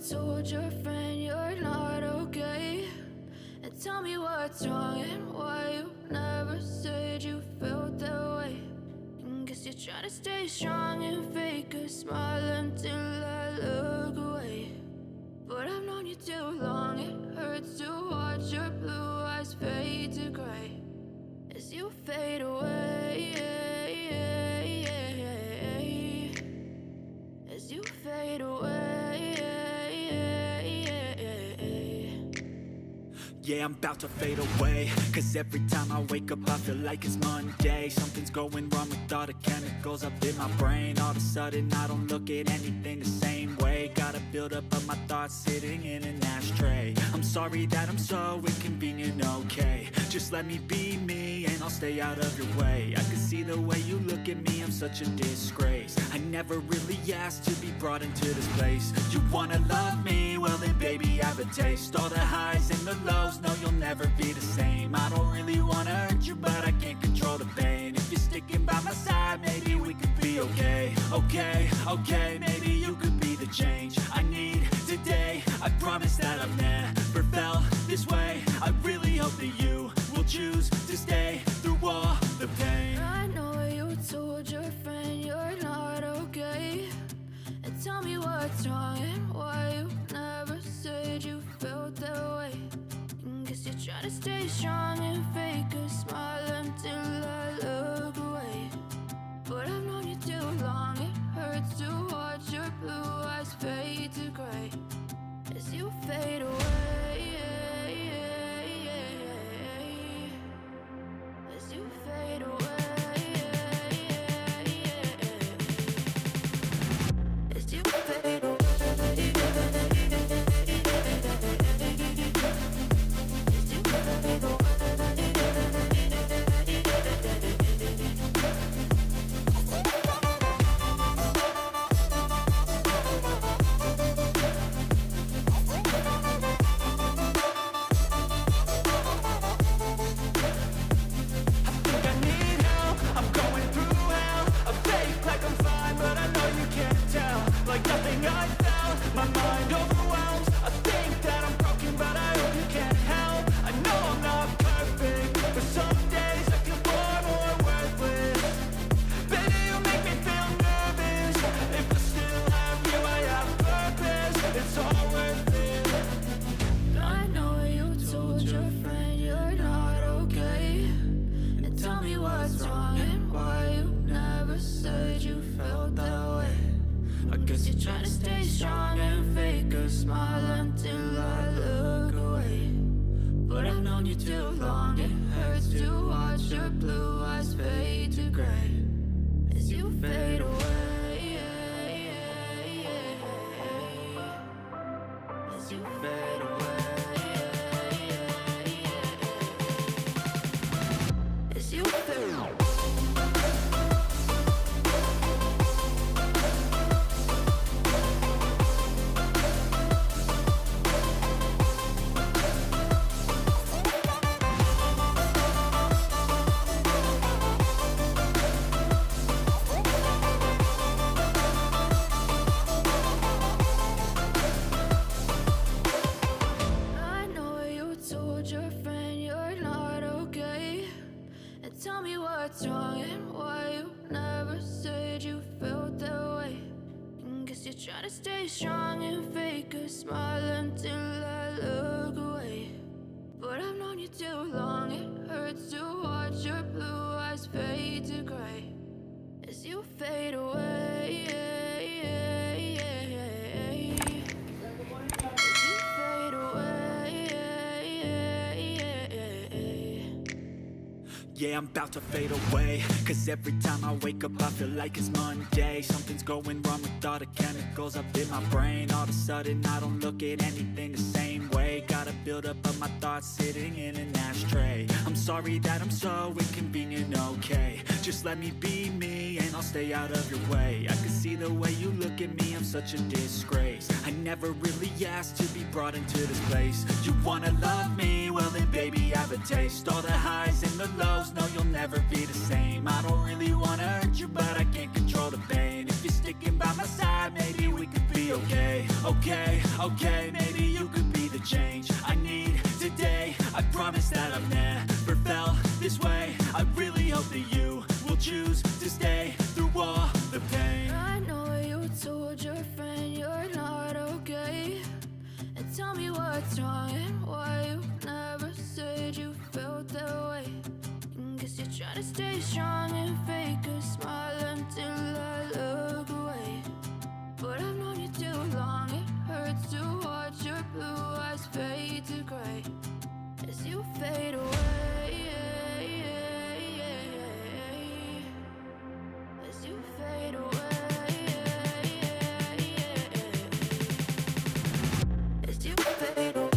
told your friend you're not okay? And tell me what's wrong and why you never said you felt that way. And guess you're trying to stay strong and fake a smile until I look away. But I've known you too long, it hurts to watch your blue eyes fade to gray as you fade away, as you fade away. Yeah, I'm about to fade away, cause every time I wake up I feel like it's Monday. Something's going wrong with all the chemicals up in my brain. All of a sudden I don't look at anything the same way. Gotta build up of my thoughts sitting in an ashtray. I'm sorry that I'm so inconvenient, okay? Just let me be me and I'll stay out of your way. I can see the way you look at me, I'm such a disgrace. I never really asked to be brought into this place. You wanna love me? Well then baby have a taste. All the highs and the lows, no you'll never be the same. I don't really wanna hurt you but I can't control the pain. If you're sticking by my side maybe we could be okay. Okay, maybe you could be the change I need today. I promise that I've never felt this way. I really hope that you will choose to stay through all the pain. I know you told your friend you're not okay. And tell me what's wrong and why you never said you felt that way. And guess you're trying to stay strong and fake a smile until I look away. But I've known you too long, it hurts to watch your blue eyes fade to gray as you fade away, as you fade away, as you fade away. Try to stay strong and fake a smile until I look away. But I've known you too long, it hurts to watch your blue eyes fade to gray as you fade away, as you fade away. Yeah, I'm about to fade away, cause every time I wake up I feel like it's Monday. Something's going wrong with all the chemicals up in my brain. All of a sudden I don't look at anything the same way. Gotta build up of my thoughts sitting in an ashtray. I'm sorry that I'm so inconvenient, okay? Just let me be me and I'll stay out of your way. I can see the way you look at me, I'm such a disgrace. I never really asked to be brought into this place. You wanna love me? Well then baby have a taste. All the highs and the lows, no you'll never be the same. I don't really wanna hurt you but I can't control the pain. If you're sticking by my side maybe we could be okay. okay, okay, maybe you could be the change I need today. I promise that I've never felt this way. I really hope that you will choose to stay through all the pain. I know you told your friend you're not okay, and tell me what's wrong and why you never said you felt that way. Guess you're trying to stay strong and fake a smile until I look away. But I've known you too long, it hurts to watch your blue eyes fade to gray as you fade away. As you fade away. As you fade away.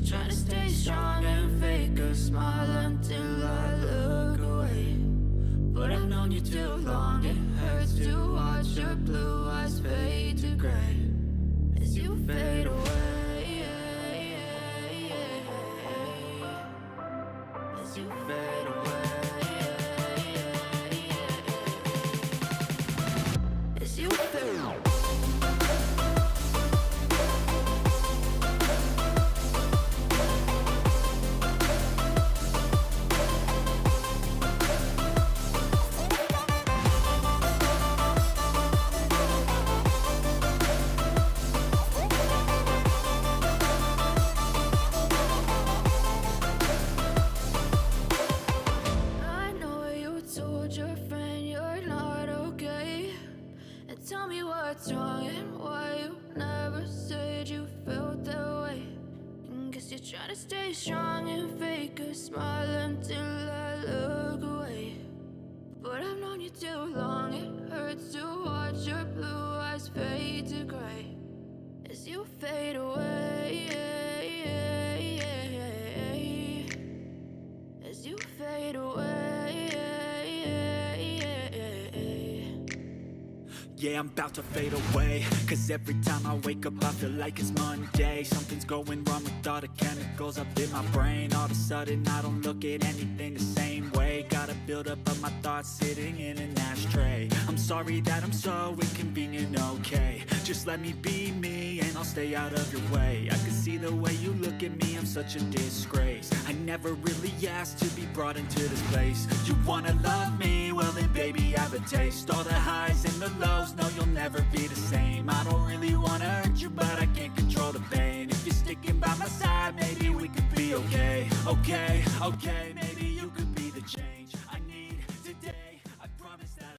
Trying to stay strong and fake a smile until I look away. But I've known you too long, it hurts to watch your blue eyes fade to gray as you fade away. As you fade away. As you fade away. Tell me what's wrong and why you never said you felt that way. Guess you're trying to stay strong and fake a smile until I look away. But I've known you too long, it hurts to watch your blue eyes fade to gray as you fade away. As you fade away. Yeah, I'm about to fade away, cause every time I wake up I feel like it's Monday. Something's going wrong with all the chemicals up in my brain. All of a sudden I don't look at anything the same way. Gotta build up of my thoughts sitting in an ashtray. I'm sorry that I'm so inconvenient, okay. Just let me be me and I'll stay out of your way. I can see the way you look at me, I'm such a disgrace. I never really asked to be brought into this place. You wanna love me? Well then baby have a taste. All the highs and the lows, no you'll never be the same. I don't really wanna hurt you but I can't control the pain. If you're sticking by my side maybe we could be okay. Okay,